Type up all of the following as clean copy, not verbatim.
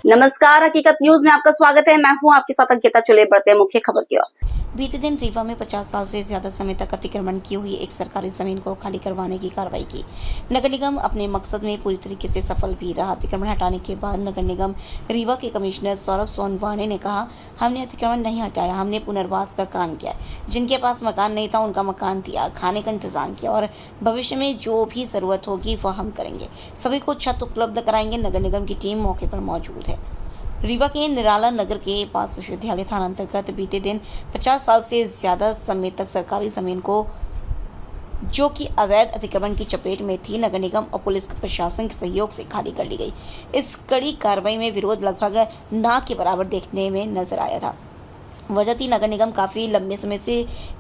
नमस्कार, हकीकत न्यूज में आपका स्वागत है। मैं हूं आपके साथ अंकिता। चले बढ़ते हैं मुख्य खबर की ओर। बीते दिन रीवा में 50 साल से ज्यादा समय तक अतिक्रमण की हुई एक सरकारी जमीन को खाली करवाने की कार्रवाई की। नगर निगम अपने मकसद में पूरी तरीके से सफल भी रहा। अतिक्रमण हटाने के बाद नगर निगम रीवा के कमिश्नर सौरभ सोनवाने ने कहा, हमने अतिक्रमण नहीं हटाया, हमने पुनर्वास का काम किया। जिनके पास मकान नहीं था उनका मकान दिया, खाने का इंतजाम किया और भविष्य में जो भी जरूरत होगी वह हम करेंगे। सभी को छत उपलब्ध कराएंगे। नगर निगम की टीम मौके पर मौजूद है। रीवा के निराला नगर के पास विश्वविद्यालय थाना अंतर्गत बीते दिन 50 साल से ज्यादा समय तक सरकारी जमीन को जो कि अवैध अतिक्रमण की चपेट में थी, नगर निगम और पुलिस प्रशासन के सहयोग से खाली कर ली गई। इस कड़ी कार्रवाई में विरोध लगभग ना के बराबर देखने में नजर आया था। वजह थी नगर निगम काफी लंबे समय से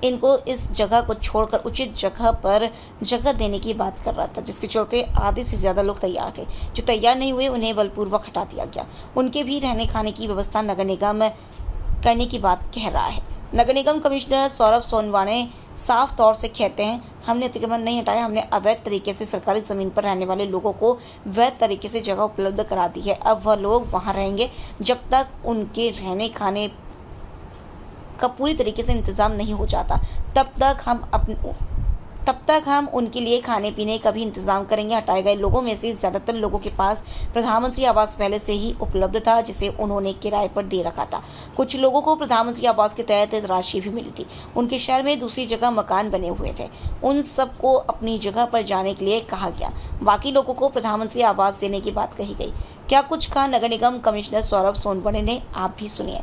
इनको इस जगह को छोड़कर उचित जगह पर जगह देने की बात कर रहा था, जिसके चलते आधे से ज्यादा लोग तैयार थे। जो तैयार नहीं हुए उन्हें बलपूर्वक हटा दिया गया। उनके भी रहने खाने की व्यवस्था नगर निगम करने की बात कह रहा है। नगर निगम कमिश्नर सौरभ सोनवाने साफ तौर से कहते हैं, हमने अतिक्रमण नहीं हटाया, हमने अवैध तरीके से सरकारी जमीन पर रहने वाले लोगों को वैध तरीके से जगह उपलब्ध करा दी है। अब वह लोग वहां रहेंगे जब तक उनके रहने खाने का पूरी तरीके से इंतजाम नहीं हो जाता। तब तक हम उनके लिए खाने पीने का भी इंतजाम करेंगे। हटाए गए लोगों में से ज्यादातर लोगों के पास प्रधानमंत्री आवास पहले से ही उपलब्ध था, जिसे उन्होंने किराए पर दे रखा था। कुछ लोगों को प्रधानमंत्री आवास के तहत राशि भी मिली थी। उनके शहर में दूसरी जगह मकान बने हुए थे। उन सबको अपनी जगह पर जाने के लिए कहा गया। बाकी लोगों को प्रधानमंत्री आवास देने की बात कही गई। क्या कुछ कहा नगर निगम कमिश्नर सौरभ सोनवाने ने, आप भी सुनिए।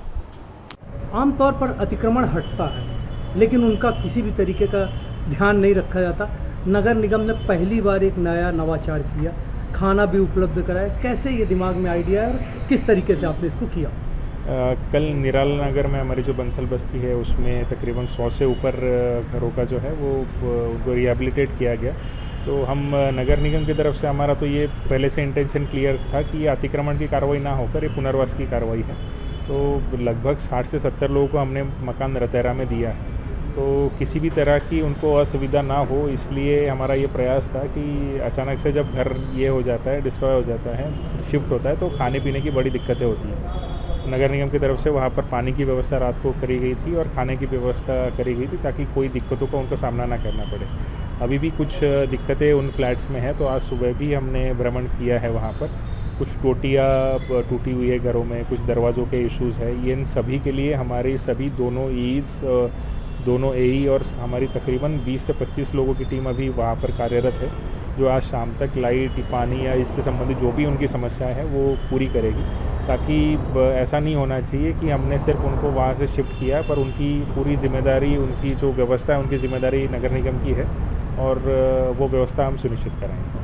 आमतौर पर अतिक्रमण हटता है, लेकिन उनका किसी भी तरीके का ध्यान नहीं रखा जाता। नगर निगम ने पहली बार एक नया नवाचार किया, खाना भी उपलब्ध कराया। कैसे ये दिमाग में आइडिया है और किस तरीके से आपने इसको किया? कल निराला नगर में हमारी जो बंसल बस्ती है उसमें तकरीबन 100 से ऊपर घरों का जो है वो उनको रिहेबिलिटेट किया गया। तो हम नगर निगम की तरफ से हमारा तो ये पहले से इंटेंशन क्लियर था कि ये अतिक्रमण की कार्रवाई ना होकर ये पुनर्वास की कार्रवाई है। तो लगभग 60 से 70 लोगों को हमने मकान रतेरा में दिया है। तो किसी भी तरह की उनको असुविधा ना हो, इसलिए हमारा ये प्रयास था कि अचानक से जब घर ये हो जाता है, डिस्ट्रॉय हो जाता है, शिफ्ट होता है, तो खाने पीने की बड़ी दिक्कतें होती हैं। नगर निगम की तरफ से वहाँ पर पानी की व्यवस्था रात को करी गई थी और खाने की व्यवस्था करी गई थी, ताकि कोई दिक्कतों का उनको सामना ना करना पड़े। अभी भी कुछ दिक्कतें उन फ्लैट्स में हैं, तो आज सुबह भी हमने भ्रमण किया है वहाँ पर। कुछ टोटियाँ टूटी हुई है घरों में, कुछ दरवाज़ों के इश्यूज़ है। ये इन सभी के लिए हमारी सभी दोनों एई और हमारी तकरीबन 20 से 25 लोगों की टीम अभी वहाँ पर कार्यरत है, जो आज शाम तक लाइट, पानी या इससे संबंधित जो भी उनकी समस्याएं हैं वो पूरी करेगी। ताकि ऐसा नहीं होना चाहिए कि हमने सिर्फ उनको वहाँ से शिफ्ट किया, पर उनकी पूरी जिम्मेदारी, उनकी जो व्यवस्था है उनकी जिम्मेदारी नगर निगम की है और वो व्यवस्था हम सुनिश्चित कराएंगे।